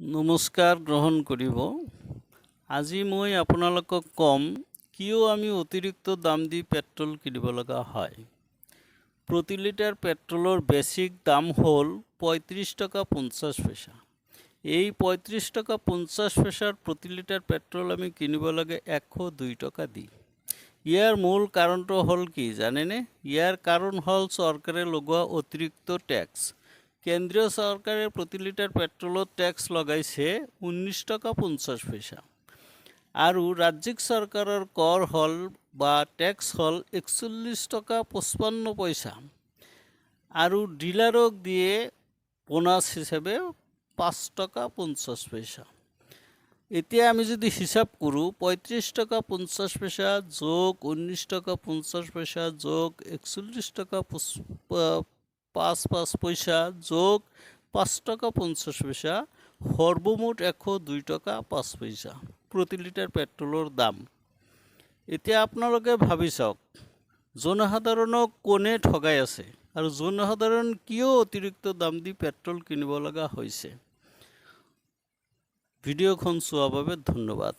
নমস্কাৰ গ্ৰহণ কৰিব। আজি মই আপোনালোকক কম কিয় আমি অতিৰিক্ত দাম দি পেট্ৰল কিনিব লগা হয়। প্ৰতি লিটাৰ পেট্ৰলৰ বেচিক দাম হ'ল ৩৫ টকা ৫০ পইচা। এই ৩৫ টকা ৫০ পইচাৰ প্ৰতি লিটাৰ পেট্ৰল আমি কিনিব লাগে ১০২ টকা দি। ইয়াৰ মূল কাৰণটো হ'ল কি জানেনে? ইয়াৰ কাৰণ হ'ল চৰকাৰে লগোৱা অতিৰিক্ত টেক্স। কেন্দ্ৰীয় চৰকাৰে প্ৰতি লিটাৰ পেট্ৰলত টেক্স লগাইছে ১৯ টকা ৫০ পইচা আৰু ৰাজ্যিক চৰকাৰৰ কৰ হ'ল বা টেক্স হ'ল ৪১ টকা ৫৫ পইচা আৰু ডিলাৰক দিয়ে বোনাছ হিচাপে ৫ টকা ৫০ পইচা। এতিয়া আমি যদি হিসাব কৰোঁ ৩৫ টকা ৫০ পইচা যোগ ১৯ টকা ৫০ পইচা যোগ ৪১ টকা ৫৫ পইচা যোগ ৫ টাকা ৫০ পইচা সর্বমোট ১০২ টাকা ৫ পইচা প্রতি লিটার পেট্রোলের দাম। এতিয়া আপোনালোকে ভাবি চাওক জনসাধাৰণক কোনে ঠগাই আছে আৰু জনসাধাৰণ কিয় অতিৰিক্ত দাম দি পেট্ৰল কিনিব লগা হৈছে। ভিডিঅ'খন চোৱাৰ বাবে ধন্যবাদ।